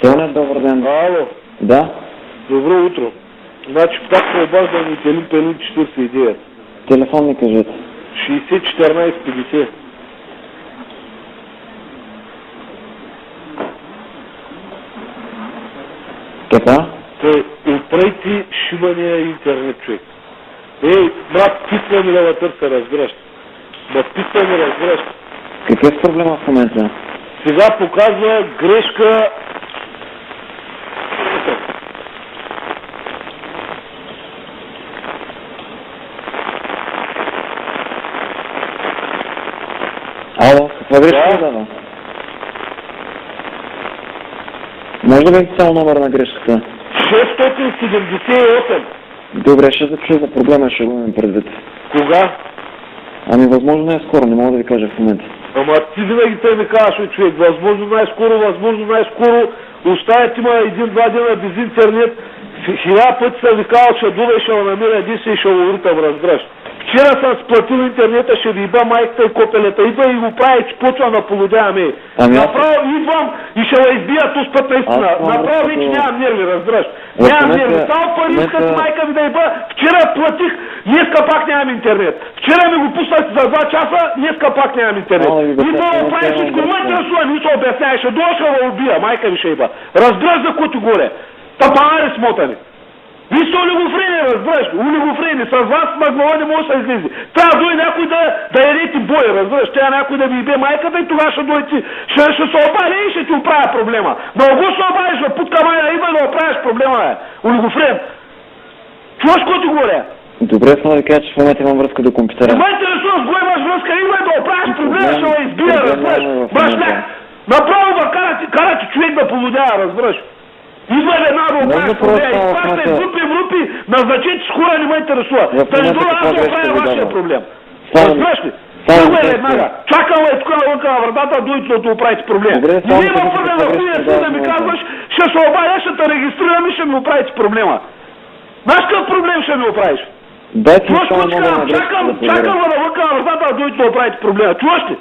Тоня, добър ден. Ало, Да? добро утро. Значи пак се обаждам от Елин Пелин 49. Телефон ми кажете. 60 14 50. Така? Той отпрейти шибания интернет, човек. Ей, брат, писва ми да ме търся, разбираш. Ма писва ми, разбираш. Какъв е проблема в момента? Сега показва грешка. Ало, каква грешка дава? Може да ми цял номер на грешката? 678. Добре, ще запиша за проблема, ще го имам предвид. Кога? Ами възможно не е скоро, не мога да ви кажа в момента. Ама ти винаги те ми казваш, човек, възможно най-скоро, оставят има 1-2 дена без интернет, 1000 пъти съм ви казал, ще дуда и ще го намеря единствен и ще го уритам, разбираш. Вчера съм сплатил интернета, ще ви иба майката и копелета, идва и го прави, че почва да полудяваме. Направо идвам и ще го избия тук път наистина. Направо вече нямам нерви, разбираш. Нямам нерви. Само пари искат майка ми да иба. Вчера платих, днеска пак нямам интернет. Вчера ми го пуснах за 2 часа, днеска пак нямам интернет. Идва да прави всичко, ма интересува, ми се обяснява, ще дойда, ще го убия, майка ми ще иба. Разбираш за което горе. Тапанари смотани. Вие сте олигофрени, разбираш, олигофрени, с вас маглова не може да се излезе. Трябва да дойде някой да ядете бой, разбираш, трябва някой да ви ибе майката и тогава ще дойде, ще се обади и ще ти оправя проблема. Да го се обадиш, да путка майна, идва да оправиш проблема, олигофрен. Чуваш какво ти говоря? Добре, само да кажа, че в момента имам връзка до компютъра. Не ме интересува с кой имаш връзка, идва да оправиш проблема, ще го избия, разбираш. Башляк, направо да карате човек да полудява, разбираш. Идва една да оправиш проблема, изпащай групи, назначете с хора, не ме интересува. Да не дойда аз да оправя вашия проблем. Разбираш ли? Идва веднага. Чакам е тук навънка на вратата, дойдете да оправите проблем. Не ми има първен да хуя да ми казваш, ще се обадя, ще те регистрирам и ще ми оправите проблема. Знаеш какъв проблем ще ми оправиш? Чакам навънка на вратата, да дойдете да оправите проблема. Чуваш ли?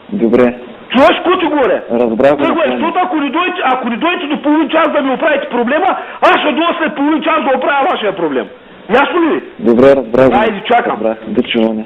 Добре. Чуваш какво ти говоря? Разбрах го. Защото ако не дойдете до половин час да ми оправите проблема, аз ще дойда след половин час да оправя вашия проблем. Ясно ли? Добре, разбрах го. Айде, чакам. Разбрах. До чуване.